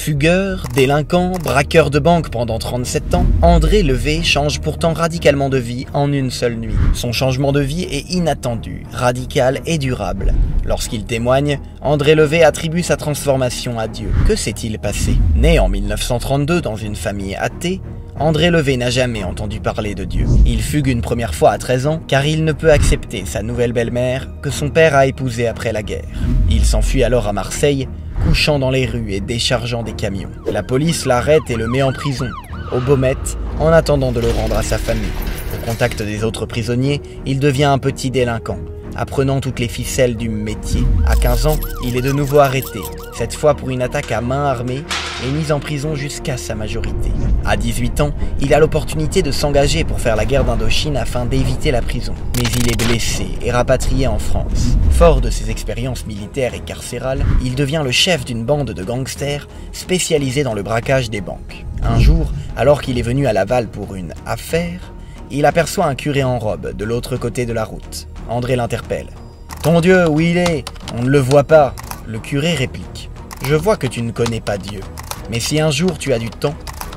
Fugueur, délinquant, braqueur de banque pendant 37 ans, André Levé change pourtant radicalement de vie en une seule nuit. Son changement de vie est inattendu, radical et durable. Lorsqu'il témoigne, André Levé attribue sa transformation à Dieu. Que s'est-il passé? Né en 1932 dans une famille athée, André Levé n'a jamais entendu parler de Dieu. Il fugue une première fois à 13 ans car il ne peut accepter sa nouvelle belle-mère que son père a épousée après la guerre. Il s'enfuit alors à Marseille, couchant dans les rues et déchargeant des camions. La police l'arrête et le met en prison, aux Baumettes, en attendant de le rendre à sa famille. Au contact des autres prisonniers, il devient un petit délinquant, apprenant toutes les ficelles du métier. À 15 ans, il est de nouveau arrêté, cette fois pour une attaque à main armée et mis en prison jusqu'à sa majorité. À 18 ans, il a l'opportunité de s'engager pour faire la guerre d'Indochine afin d'éviter la prison. Mais il est blessé et rapatrié en France. Fort de ses expériences militaires et carcérales, il devient le chef d'une bande de gangsters spécialisée dans le braquage des banques. Un jour, alors qu'il est venu à Laval pour une affaire, il aperçoit un curé en robe de l'autre côté de la route. André l'interpelle. « Ton Dieu, où il est? On ne le voit pas. » Le curé réplique. « Je vois que tu ne connais pas Dieu. Mais si un jour tu as du temps,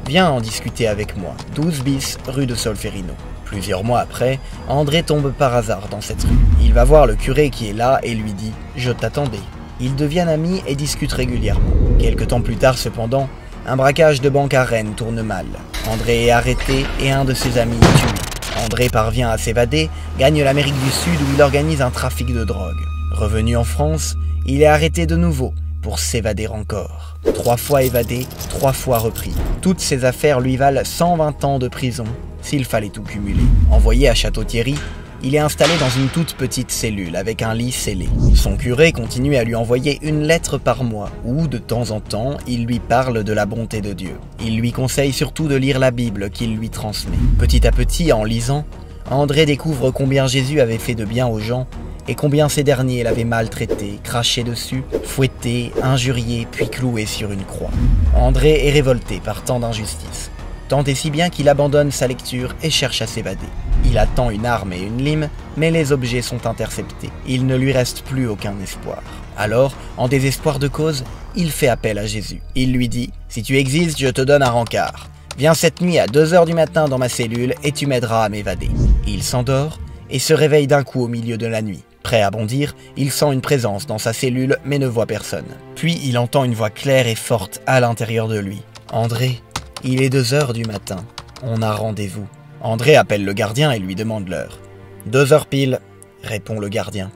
viens en discuter avec moi, 12 bis rue de Solferino. » Plusieurs mois après, André tombe par hasard dans cette rue. Il va voir le curé qui est là et lui dit « Je t'attendais ». Ils deviennent amis et discutent régulièrement. Quelque temps plus tard cependant, un braquage de banque à Rennes tourne mal. André est arrêté et un de ses amis est tué. André parvient à s'évader, gagne l'Amérique du Sud où il organise un trafic de drogue. Revenu en France, il est arrêté de nouveau pour s'évader encore. 3 fois évadé, 3 fois repris. Toutes ces affaires lui valent 120 ans de prison, s'il fallait tout cumuler. Envoyé à Château-Thierry, il est installé dans une toute petite cellule avec un lit scellé. Son curé continue à lui envoyer une lettre par mois où, de temps en temps, il lui parle de la bonté de Dieu. Il lui conseille surtout de lire la Bible qu'il lui transmet. Petit à petit, en lisant, André découvre combien Jésus avait fait de bien aux gens et combien ces derniers l'avaient maltraité, craché dessus, fouetté, injurié, puis cloué sur une croix. André est révolté par tant d'injustice, tant et si bien qu'il abandonne sa lecture et cherche à s'évader. Il attend une arme et une lime, mais les objets sont interceptés. Il ne lui reste plus aucun espoir. Alors, en désespoir de cause, il fait appel à Jésus. Il lui dit « Si tu existes, je te donne un rencard. Viens cette nuit à 2 h du matin dans ma cellule et tu m'aideras à m'évader. » Il s'endort et se réveille d'un coup au milieu de la nuit. Prêt à bondir, il sent une présence dans sa cellule mais ne voit personne. Puis il entend une voix claire et forte à l'intérieur de lui. « André, il est 2 h du matin. On a rendez-vous. » André appelle le gardien et lui demande l'heure. « 2 h pile, » répond le gardien.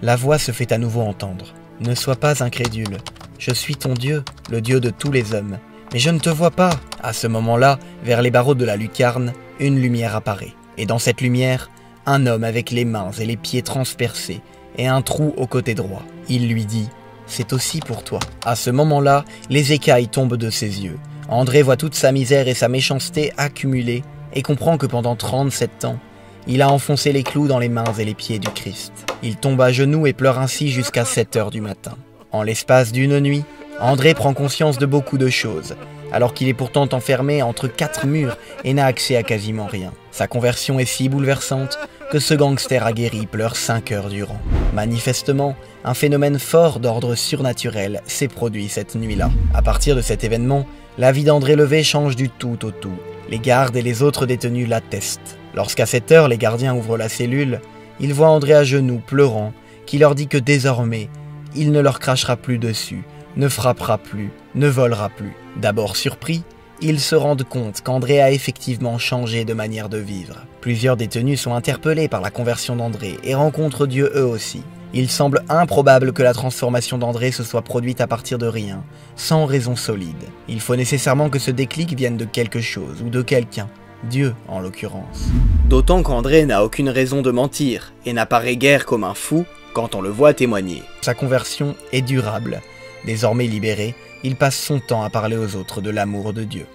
La voix se fait à nouveau entendre. « Ne sois pas incrédule. Je suis ton Dieu, le Dieu de tous les hommes. Mais je ne te vois pas. » À ce moment-là, vers les barreaux de la lucarne, une lumière apparaît. Et dans cette lumière, un homme avec les mains et les pieds transpercés et un trou au côté droit. Il lui dit « C'est aussi pour toi. » À ce moment-là, les écailles tombent de ses yeux. André voit toute sa misère et sa méchanceté accumulées et comprend que pendant 37 ans, il a enfoncé les clous dans les mains et les pieds du Christ. Il tombe à genoux et pleure ainsi jusqu'à 7 h du matin. En l'espace d'une nuit, André prend conscience de beaucoup de choses, alors qu'il est pourtant enfermé entre 4 murs et n'a accès à quasiment rien. Sa conversion est si bouleversante que ce gangster aguerri pleure 5 heures durant. Manifestement, un phénomène fort d'ordre surnaturel s'est produit cette nuit-là. À partir de cet événement, la vie d'André Levé change du tout au tout. Les gardes et les autres détenus l'attestent. Lorsqu'à 7 h, les gardiens ouvrent la cellule, ils voient André à genoux, pleurant, qui leur dit que désormais, il ne leur crachera plus dessus, ne frappera plus, ne volera plus. D'abord surpris, ils se rendent compte qu'André a effectivement changé de manière de vivre. Plusieurs détenus sont interpellés par la conversion d'André et rencontrent Dieu eux aussi. Il semble improbable que la transformation d'André se soit produite à partir de rien, sans raison solide. Il faut nécessairement que ce déclic vienne de quelque chose ou de quelqu'un, Dieu en l'occurrence. D'autant qu'André n'a aucune raison de mentir et n'apparaît guère comme un fou quand on le voit témoigner. Sa conversion est durable. Désormais libéré, il passe son temps à parler aux autres de l'amour de Dieu.